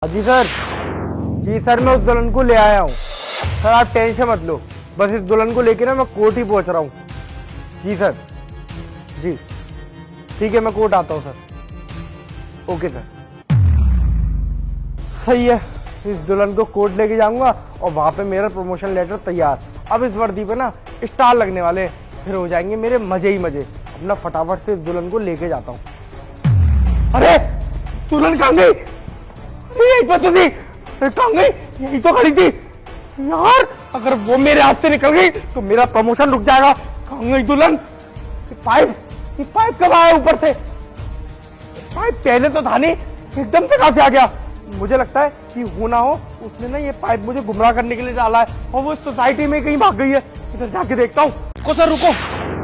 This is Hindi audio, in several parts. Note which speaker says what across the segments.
Speaker 1: जी सर। जी सर, मैं उस दुल्हन को ले आया हूँ सर, आप टेंशन मत लो। बस इस दुल्हन को लेके ना मैं कोर्ट ही पहुंच रहा हूँ। जी सर। जी ठीक है, मैं कोर्ट आता हूँ सर। Okay sir. सही है, इस दुल्हन को कोर्ट लेके जाऊंगा और वहां पे मेरा प्रमोशन लेटर तैयार। अब इस वर्दी पे ना स्टार लगने वाले हैं, फिर हो जाएंगे मेरे मजे ही मजे। अपना फटाफट से इस दुल्हन को लेके जाता हूँ। अरे दुल्हन कहाँ गई? यही पर तो थी, कहाँ गई? यही तो खड़ी थी यार। अगर वो मेरे हाथ से निकल गई तो मेरा प्रमोशन रुक जाएगा। कहाँ गई दुल्हन? ये पाइप कब आया ऊपर से? पाइप पहले तो था नहीं, एकदम से कहां से आ गया? मुझे लगता है कि हो ना हो उसने ना ये पाइप मुझे गुमराह करने के लिए डाला है और वो सोसाइटी में कहीं भाग गई है। इधर जाके देखता हूँ।
Speaker 2: रुको सर रुको।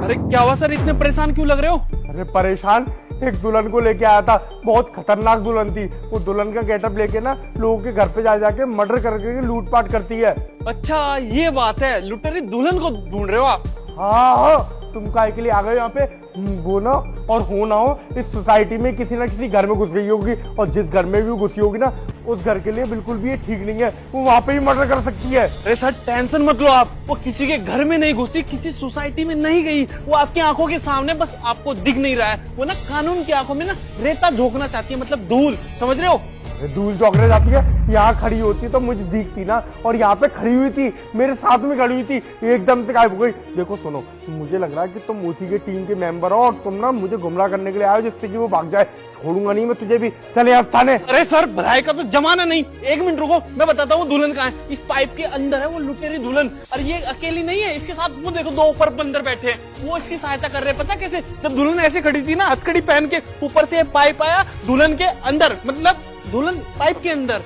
Speaker 2: अरे क्या हुआ सर, इतने परेशान क्यों लग रहे हो?
Speaker 1: अरे परेशान, एक दुल्हन को लेके आया था, बहुत खतरनाक दुल्हन थी। वो दुल्हन का गेटअप लेके ना लोगों के घर पे जा जाके मर्डर करके लूटपाट करती है।
Speaker 2: अच्छा ये बात है, लुटेरी दुल्हन को ढूंढ रहे हो आप?
Speaker 1: हाँ, तुम काहे के लिए आ गए यहाँ पे? वो ना और हो ना हो इस सोसाइटी में किसी ना किसी घर में घुस गई होगी, और जिस घर में भी घुसी होगी ना उस घर के लिए बिल्कुल भी ये ठीक नहीं है। वो वहां पे ही मर्डर कर सकती है।
Speaker 2: अरे सर टेंशन मत लो आप, वो किसी के घर में नहीं घुसी, किसी सोसाइटी में नहीं गई, वो आपकी आंखों के सामने, बस आपको दिख नहीं रहा है। वो ना कानून की आंखों में ना रेता झोंकना चाहती है, मतलब धूल, समझ रहे हो?
Speaker 1: धूल चौकने जाती है, यहाँ खड़ी होती तो मुझे दिखती ना, और यहाँ पे खड़ी हुई थी, मेरे साथ में खड़ी हुई थी, एकदम से गायब हो गई। देखो सुनो, मुझे लग रहा है कि तुम उसी के टीम के मेंबर हो और तुम ना मुझे गुमराह करने के लिए आए हो जिससे कि वो भाग जाए। छोड़ूंगा नहीं मैं तुझे भी। चले यहाँ थाने।
Speaker 2: अरे सर भलाई का तो जमाना नहीं, एक मिनट रुको, मैं बताता हूँ दुल्हन कहाँ है। इस पाइप के अंदर है वो लुटेरी दुल्हन। अरे ये अकेली नहीं है, इसके साथ वो देखो 2 ऊपर बंदर बैठे हैं, वो इसकी सहायता कर रहे हैं। पता कैसे? जब दुल्हन ऐसे खड़ी थी ना, हथकड़ी पहन के, ऊपर से पाइप आया दुल्हन के अंदर, मतलब दुल्हन पाइप के अंदर।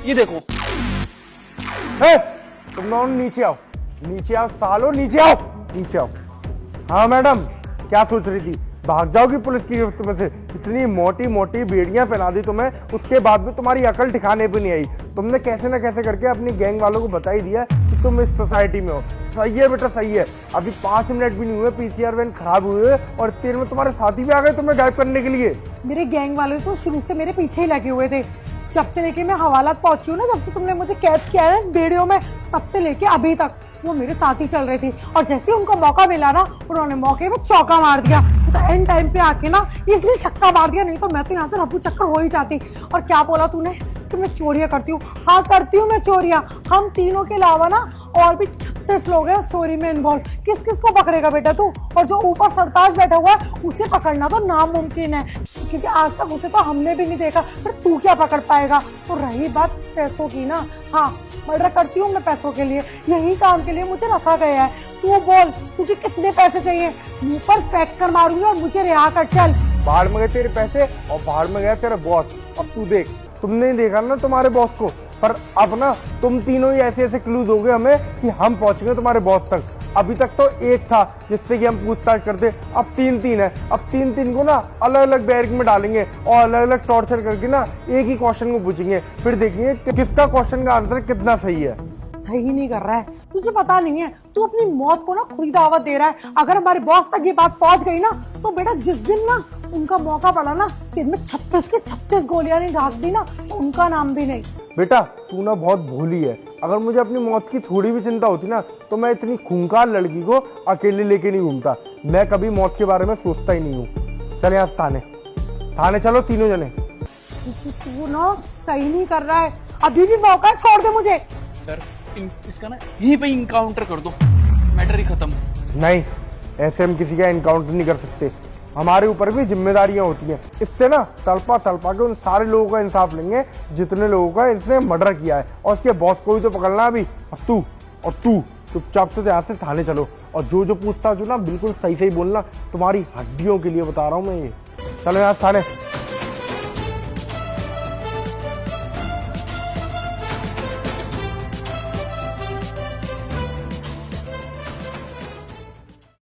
Speaker 2: ये देखो।
Speaker 1: तुम दोनों नीचे आओ, नीचे आओ सालो, नीचे आओ, नीचे आओ। हाँ मैडम, क्या सोच रही थी? भाग जाओगी पुलिस की गिरफ्त में से? इतनी मोटी मोटी बेड़ियां पहना दी तुम्हें, उसके बाद भी तुम्हारी अकल ठिकाने पे नहीं आई। तुमने कैसे ना कैसे करके अपनी गैंग वालों को बता ही दिया कि तुम इस सोसाइटी में हो। सही है बेटा, सही है। अभी 5 मिनट भी नहीं हुए, पीसीआर वैन खराब हुए और इतने में तुम्हारे साथी भी आ गए तुम्हें गायब करने के लिए।
Speaker 3: मेरे गैंग वाले तो शुरू से मेरे पीछे ही लगे हुए थे। जब से लेके मैं हवालात पहुंची हूँ ना, जब से तुमने मुझे कैद किया है बेड़ियों में, तब से लेके अभी तक वो मेरे साथ ही चल रहे थे। और जैसे उनको मौका मिला ना, उन्होंने मौके पे चौका मार दिया। तो एंड टाइम पे आके ना इसलिए छक्का मार दिया, नहीं तो मैं तो यहाँ से रफू चक्कर हो ही जाती। और क्या बोला तूने कि मैं चोरियां करती हूँ? हाँ करती हूँ मैं चोरियां। हम तीनों के अलावा ना और भी 36 लोग हैं उस चोरी में इन्वॉल्व। किस किस को पकड़ेगा बेटा तू? और जो ऊपर सरताज बैठा हुआ है उसे पकड़ना तो नामुमकिन है, क्योंकि आज तक उसे तो हमने भी नहीं देखा। फिर तू क्या पकड़ पाएगा? तो रही बात पैसों की ना, हाँ मर्डर करती हूँ मैं पैसों के लिए, यही काम के लिए मुझे रखा गया है। तू बोल तुझे कितने पैसे चाहिए? मुंह पर फेंक कर मारूंगी और मुझे रिहा कर। चल।
Speaker 1: बाहर में गए तेरे पैसे और बाहर में गया तेरा बॉस। अब तू देख, तुमने नहीं देखा ना तुम्हारे बॉस को, पर अब ना तुम तीनों ही ऐसे ऐसे क्लूज हो गए हमें कि हम पहुंच गए तुम्हारे बॉस तक। अभी तक तो एक था जिससे कि हम पूछताछ करते, अब 3 है। अब 3 को ना अलग अलग बैरक में डालेंगे और अलग अलग टॉर्चर करके ना एक ही क्वेश्चन को पूछेंगे, फिर देखेंगे कि किसका क्वेश्चन का आंसर कितना सही है।
Speaker 3: सही नहीं कर रहा है, तुझे पता नहीं है, तू अपनी मौत को ना खुद ही दावत दे रहा है। अगर हमारे बॉस तक ये बात पहुंच गई ना, तो बेटा जिस दिन ना उनका मौका पड़ा ना, दिन में 36 के 36 गोलियां नहीं झाँक दी ना, तो उनका नाम भी नहीं।
Speaker 1: बेटा तू ना बहुत भोली है। अगर मुझे अपनी मौत की थोड़ी भी चिंता होती ना, तो मैं इतनी खूंखार लड़की को अकेले लेके नहीं घूमता। मैं कभी मौत के बारे में सोचता ही नहीं हूँ। चले आज थाने चलो तीनों जने।
Speaker 3: तू ना सही नहीं कर रहा है, अभी भी मौका है, छोड़ दे मुझे।
Speaker 2: सर इसका ना यहीं पे इनकाउंटर कर दो, मैटर ही खत्म।
Speaker 1: नहीं, ऐसे हम किसी का इनकाउंटर नहीं कर सकते। हमारे ऊपर भी जिम्मेदारियां होती हैं। इससे ना तड़पा के उन सारे लोगों का इंसाफ लेंगे जितने लोगों का इसने मर्डर किया है, और उसके बॉस को भी तो पकड़ना अभी। और तू चुपचाप से यहाँ से थाने चलो, और जो पूछता जो ना बिल्कुल सही बोलना। तुम्हारी हड्डियों के लिए बता रहा हूँ मैं ये। चलो यहाँ थाने।